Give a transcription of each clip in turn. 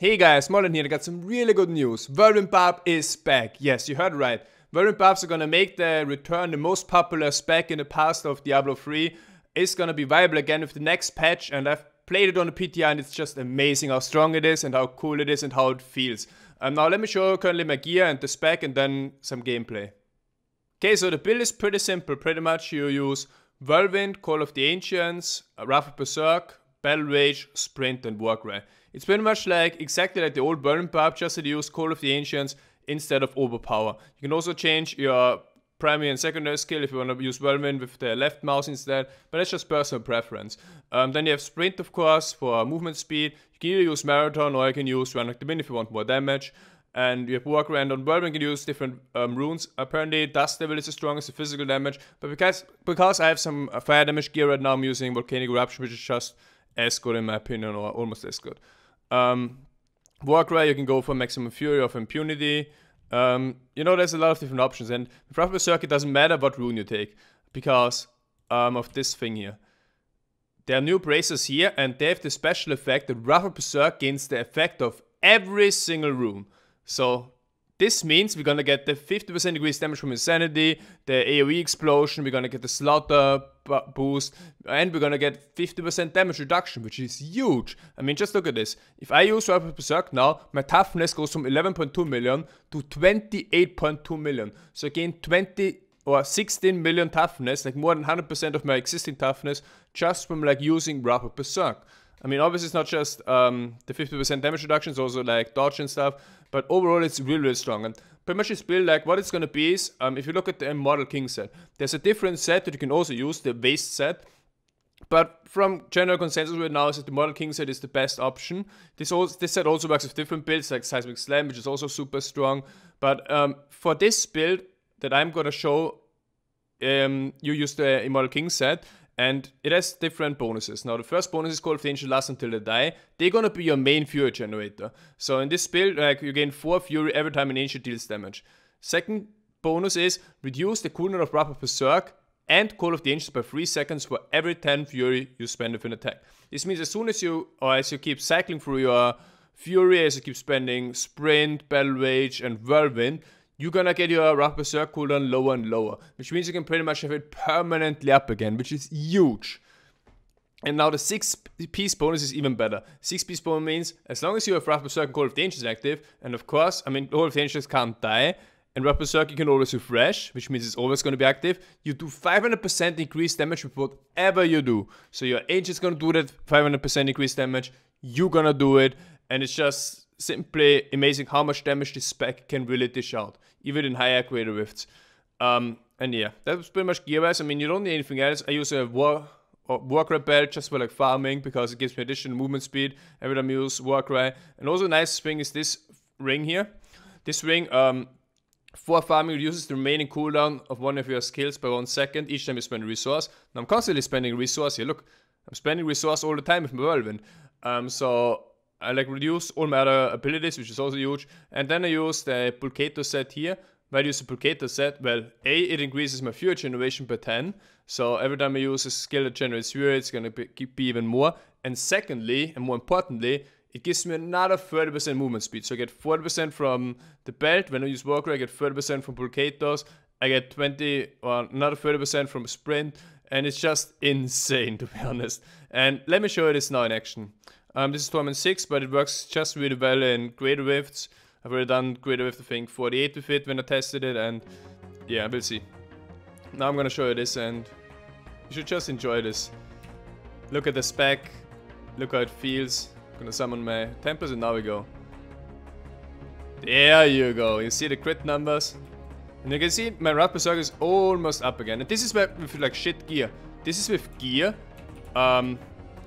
Hey guys, Moldran here. I got some really good news. Whirlwind Barb is back. Yes, you heard right. Whirlwind Barbs are gonna make the return the most popular spec in the past of Diablo 3. It's gonna be viable again with the next patch, and I've played it on the PTR and it's just amazing how strong it is and how cool it is and how it feels. Now let me show you currently my gear and the spec and then some gameplay. Okay, so the build is pretty simple. Pretty much you use Whirlwind, Call of the Ancients, Wrath of Berserk, Battle Rage, Sprint and Warcry. It's pretty much like exactly like the old Whirlwind Barb, just that you use Call of the Ancients instead of Overpower. You can also change your primary and secondary skill if you want to use Whirlwind with the left mouse instead, but that's just personal preference. Then you have Sprint, of course, for movement speed. You can either use Marathon or you can use Run Like the Wind if you want more damage. And you have Warcry, and on Whirlwind you can use different runes. Apparently Dust Devil is the strongest for physical damage, but because I have some fire damage gear right now, I'm using Volcanic Eruption, which is just as good in my opinion, or almost as good. Warcry, you can go for Maximum Fury or for Impunity. You know, there's a lot of different options, and with Wrath of Berserk it doesn't matter what rune you take, because of this thing here. There are new bracers here, and they have the special effect that Wrath of Berserk gains the effect of every single rune. So this means we're gonna get the 50% increased damage from Insanity, the AoE explosion, we're gonna get the Slaughter boost, and we're gonna get 50% damage reduction, which is huge. I mean, just look at this. If I use Wrath of Berserk now, my toughness goes from 11.2 million to 28.2 million. So I gain 20 or 16 million toughness, like more than 100% of my existing toughness, just from like using Wrath of Berserk. I mean, obviously it's not just the 50% damage reduction, it's also like dodge and stuff, but overall it's really, really strong. And pretty much this build, like what it's gonna be is, if you look at the Immortal King set, there's a different set that you can also use, the Waste set. But from general consensus right now is that the Immortal King set is the best option. This set also works with different builds, like Seismic Slam, which is also super strong. But for this build that I'm gonna show, you use the Immortal King set, and it has different bonuses. Now the first bonus is Call of the Ancient lasts until they die. They're gonna be your main Fury generator. So in this build, like you gain 4 Fury every time an Ancient deals damage. Second bonus is reduce the cooldown of Wrath of Berserk and Call of the Ancients by 3 seconds for every 10 Fury you spend with an attack. This means as soon as you, or as you keep cycling through your Fury, as you keep spending Sprint, Battle Rage and Whirlwind, you're gonna get your Wrath of Berserk cooldown lower and lower, which means you can pretty much have it permanently up again, which is huge. And now the 6-piece bonus is even better. 6-piece bonus means as long as you have Wrath of Berserk and Call of the Ancients active, and of course, I mean, Call of the Ancients can't die, and Wrath of Berserk you can always refresh, which means it's always gonna be active, you do 500% increased damage with whatever you do. So your Ancient's gonna do that 500% increased damage, you're gonna do it, and it's just simply amazing how much damage this spec can really dish out, even in higher greater rifts. And yeah, that's pretty much gear-wise. I mean, you don't need anything else. I use a Warcry belt just for like farming, because it gives me additional movement speed every time you use Warcry. And also a nice thing is this ring here. This ring, for farming, reduces the remaining cooldown of one of your skills by 1 second each time you spend a resource. Now I'm constantly spending resource here. Look, I'm spending resource all the time with my Whirlwind. So I like reduce all my other abilities, which is also huge. And then I use the Pulcator set here. Why do I use the Pulcator set? Well, A, it increases my Fury generation by 10. So every time I use a skill that generates Fury, it's going to be even more. And secondly, and more importantly, it gives me another 30% movement speed. So I get 40% from the belt. When I use Warcry, I get 30% from Pulcators. I get 20 or another 30% from Sprint. And it's just insane, to be honest. And let me show you this now in action. This is Torment 6, but it works just really well in Greater Rifts. I've already done Greater Rift, I think, 48 with it when I tested it, and yeah, we'll see. Now I'm gonna show you this, and you should just enjoy this. Look at the spec, look how it feels. I'm gonna summon my Tempest, and now we go. There you go, you see the crit numbers? And you can see my Wrath of Berserk is almost up again. And this is with like shit gear. This is with gear.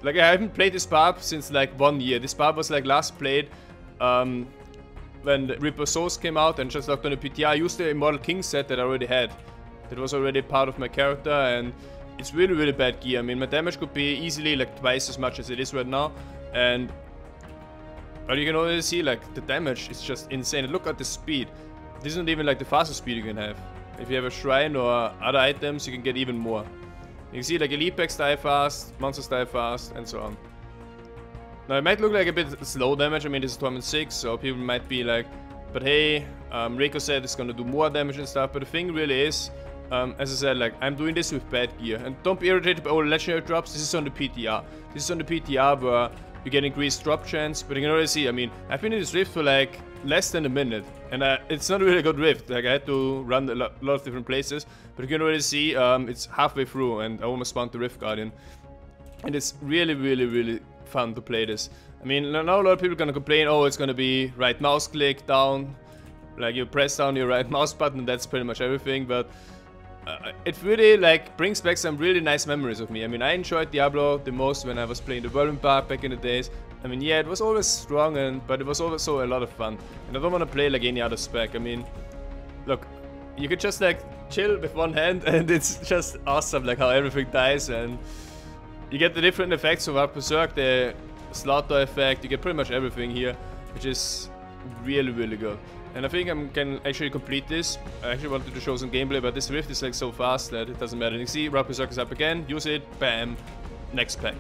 Like I haven't played this barb since like 1 year. This barb was like last played when the Reaper Souls came out, and just locked on the PTR. I used the Immortal King set that I already had. That was already part of my character, and it's really, really bad gear. I mean, my damage could be easily like twice as much as it is right now. But you can already see like the damage is just insane. And look at the speed. This isn't even like the fastest speed you can have. If you have a shrine or other items, you can get even more. You can see like elite packs die fast, monsters die fast, and so on. Now it might look like a bit slow damage, I mean this is Torment 6, so people might be like, but hey, Reiko said it's gonna do more damage and stuff, but the thing really is, as I said, like, I'm doing this with bad gear, and don't be irritated by all the legendary drops. This is on the PTR. This is on the PTR where you get increased drop chance, but you can already see, I mean, I've been in this rift for like less than a minute, and it's not a really good rift. Like, I had to run a lot of different places, but you can already see it's halfway through, and I almost spawned the Rift Guardian. And it's really fun to play this. I mean, now a lot of people are gonna complain, oh, it's gonna be right mouse click down, like you press down your right mouse button, and that's pretty much everything, but it really like brings back some really nice memories of me. I mean, I enjoyed Diablo the most when I was playing the Whirlwind Barb back in the days. I mean, yeah, it was always strong, but it was also a lot of fun. And I don't want to play like any other spec. I mean, look, you could just like chill with one hand, and it's just awesome, like how everything dies, and you get the different effects of our Berserk, the slaughter effect. You get pretty much everything here, which is really good. And I think I can actually complete this. I actually wanted to show some gameplay, but this rift is like so fast that it doesn't matter. You see, Rock Berserk is up again, use it, bam, next pack.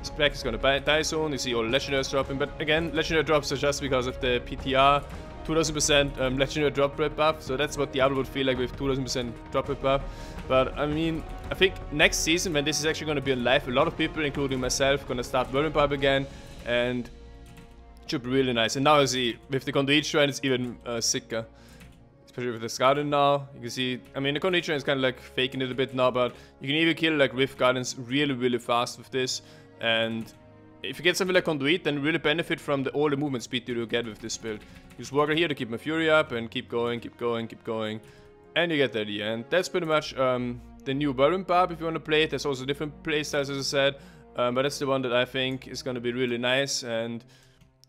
This pack is gonna die soon. You see all the legendaries dropping, but again, legendary drops are just because of the PTR 2000% legendary drop rate buff. So that's what Diablo would feel like with 2000% drop rate buff. But I mean, I think next season, when this is actually gonna be alive, a lot of people, including myself, gonna start Whirlwind Barb again, and should be really nice. And now you see, with the Conduit Shrine, it's even sicker. Especially with the Guardian now. You can see, I mean, the Conduit Shrine is kind of like faking it a bit now, but you can even kill like Rift Guardians really fast with this. And if you get something like Conduit, then really benefit from all the movement speed that you get with this build. Use Walker here to keep my Fury up, and keep going. And you get the idea. And that's pretty much the new Whirlwind Barb if you want to play it. There's also different playstyles, as I said. But that's the one that I think is going to be really nice. And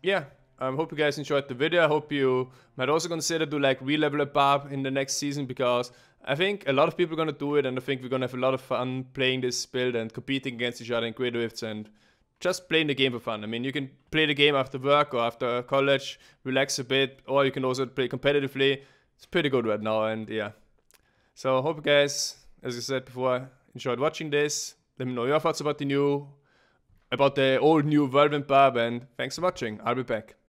yeah, I hope you guys enjoyed the video. I hope you might also consider to like re-level a Barb in the next season, because I think a lot of people are gonna do it, and I think we're gonna have a lot of fun playing this build and competing against each other in Great Rifts and just playing the game for fun. I mean, you can play the game after work or after college, relax a bit, or you can also play competitively. It's pretty good right now, and yeah. So I hope you guys, as I said before, enjoyed watching this. Let me know your thoughts about the old new Whirlwind Barb, and thanks for watching. I'll be back.